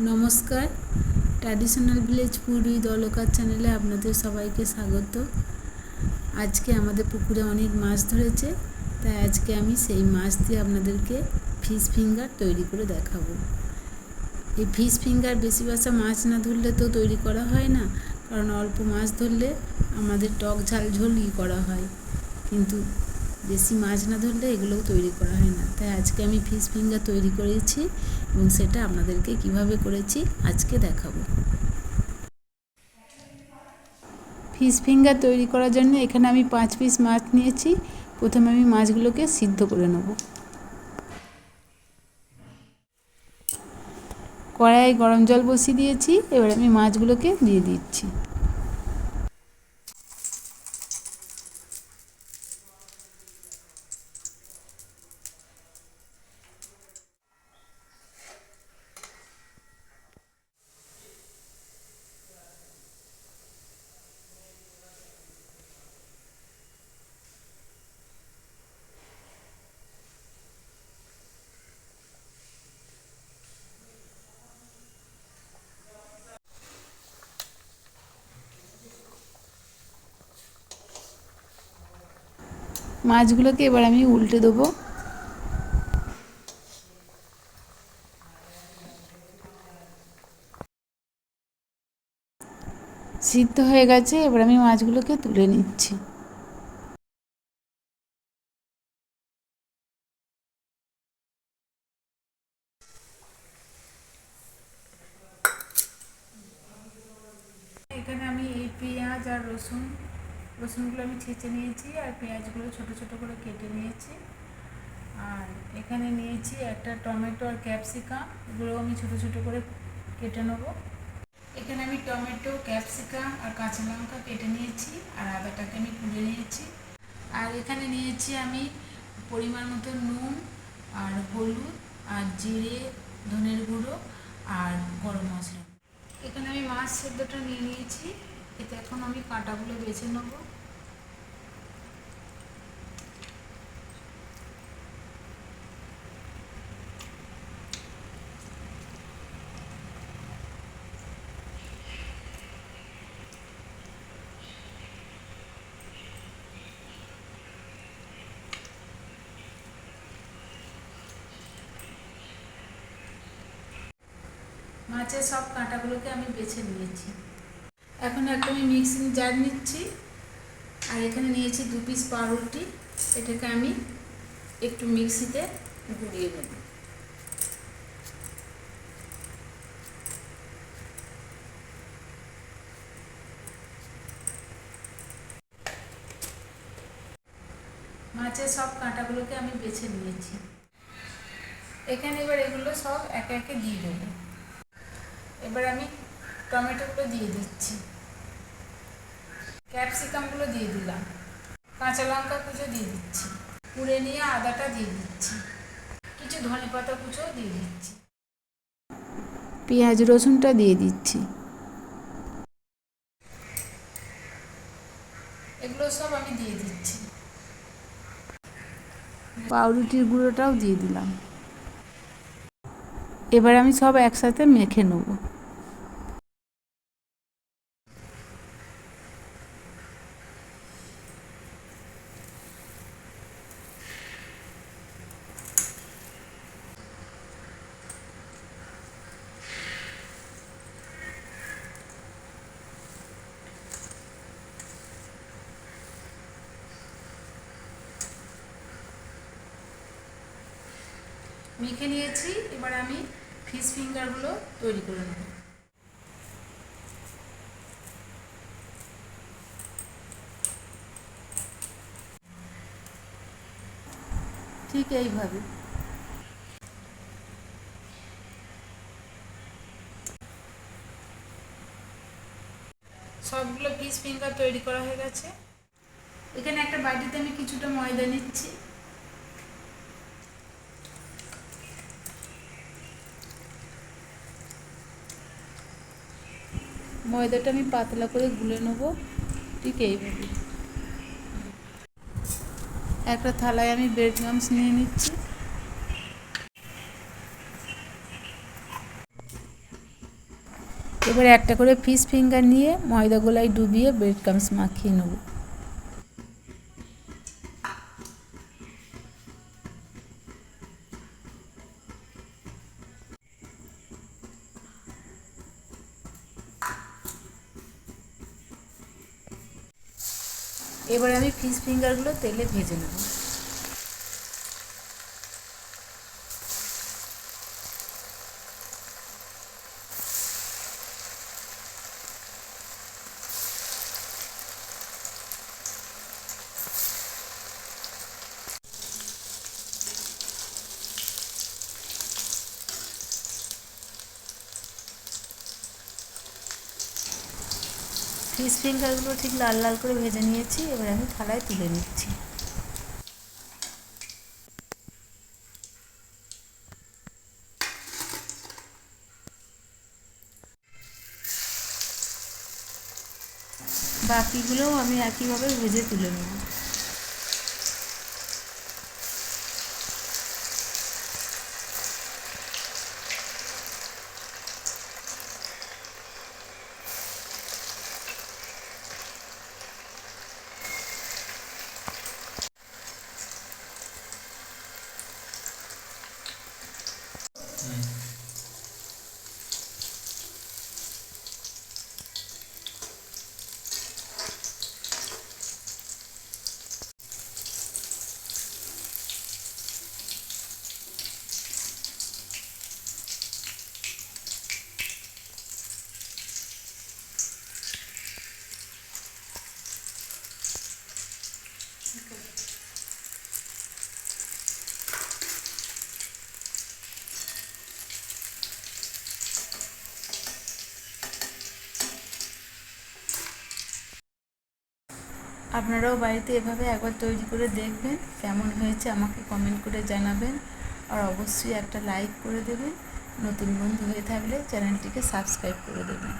নমস্কার, traditional village food with Alka চ্যানেলে আপনাদের সবাইকে স্বাগত। আজকে আমাদের পুকুরে অনেক মাছ ধরেছে, তাই আজকে আমি সেই মাছ দিয়ে আপনাদেরকে ফিশ ফিঙ্গার তৈরি করে দেখাবো। এই ফিশ ফিঙ্গার বেশি বাসা মাছ না ধরলে তো তৈরি করা হয় না, কারণ অল্প মাছ ধরলে আমাদের টক ঝাল ঝোলই করা হয়, কিন্তু বেশি মাছ না ধরলে এগুলোও তৈরি করা হয় না। তাই আজকে আমি ফিশ ফিঙ্গার তৈরি করেছি এবং সেটা আপনাদেরকে কিভাবে করেছি আজকে দেখাবো। ফিশ ফিঙ্গার তৈরি করার জন্য এখানে আমি 5 পিস মাছ নিয়েছি। প্রথমে আমি মাছগুলোকে সিদ্ধ করে নেব। কড়াইয়ে গরম জল বসিয়ে দিয়েছি, এবার আমি মাছগুলোকে দিয়ে দিচ্ছি। মাছগুলোকে এবার আমি উল্টে দেবো। সিদ্ধ হয়ে গেছে, এবার আমি মাছগুলোকে তুলে নিচ্ছি। এখানে আমি এই পেঁয়াজ আর রসুনগুলো আমি ছেঁচে নিয়েছি, আর পেঁয়াজগুলো ছোট ছোট করে কেটে নিয়েছি। আর এখানে নিয়েছি একটা টমেটো আর ক্যাপসিকাম, এগুলো আমি ছোট ছোট করে কেটে নেব। এখানে আমি টমেটো, ক্যাপসিকাম আর কাঁচা লঙ্কা কেটে নিয়েছি, আর আদাটাকে আমি কুড়ে নিয়েছি। আর এখানে নিয়েছি আমি পরিমাণ মতো নুন আর হলুদ আর জিরে, ধনের গুঁড়ো আর গরম মশলা। এখানে আমি মাছ সেদ্ধটা নিয়ে নিয়েছি, এতে এখন আমি কাঁটাগুলো বেছে নেব। মাছের সব কাঁটাগুলোকে আমি বেছে নিয়েছি। এখন একটা আমি মিক্সিং জার নিচ্ছি, আর এখানে নিয়েছি 2 পিস পাউরুটি। এটাকে আমি একটু মিক্সিতে গুঁড়িয়ে নেব। মাছের সব কাঁটাগুলোকে আমি বেছে নিয়েছি। এখানে এবার এগুলো সব একে একে দিয়ে দেবো। এবার আমি টমেটোগুলো দিয়ে দিচ্ছি, ক্যাপসিকামগুলো দিয়ে দিলাম, কাঁচা লঙ্কা কুচো দিয়ে দিচ্ছি, কুড়ে নিয়ে আদাটা দিয়ে দিচ্ছি, কিছু ধনেপাতা কুচো দিয়ে দিচ্ছি, পেঁয়াজ রসুনটা দিয়ে দিচ্ছি। এগুলো সব আমি দিয়ে দিচ্ছি। পাউরুটির গুঁড়োটাও দিয়ে দিলাম। এবার আমি সব একসাথে মেখে নেব। মেখে নিয়েছি, এবার আমি ফিশ ফিঙ্গারগুলো তৈরি করে নেব। ঠিক এইভাবে সবগুলো ফিশ ফিঙ্গার তৈরি করা হয়ে গেছে। এখানে একটা বাটিতে আমি কিছুটা ময়দা নিচ্ছি। ময়দাটা আমি পাতলা করে গুলে নেব, ঠিক এইভাবে। একটা থালায় আমি ব্রেড ক্রাম্বস নিয়ে নিচ্ছি। এবারে একটা করে ফিশ ফিঙ্গার নিয়ে ময়দা গোলায় ডুবিয়ে ব্রেড ক্রাম্বস মাখিয়ে নেব। এবার আমি ফিশ ফিঙ্গারগুলো তেলে ভেজে নেব। ফিশ ফিঙ্গারগুলো ঠিক লাল লাল করে ভেজে নিয়েছি, এবার আমি থালায় তুলে নিচ্ছি। বাকিগুলোও আমি একইভাবে ভেজে তুলে নেব। আপনারাও বাড়িতে এভাবে একবার তৈরি করে দেখবেন, কেমন হয়েছে আমাকে কমেন্ট করে জানাবেন। আর অবশ্যই একটা লাইক করে দেবেন, নতুন বন্ধু হয়ে থাকলে চ্যানেলটিকে সাবস্ক্রাইব করে দেবেন।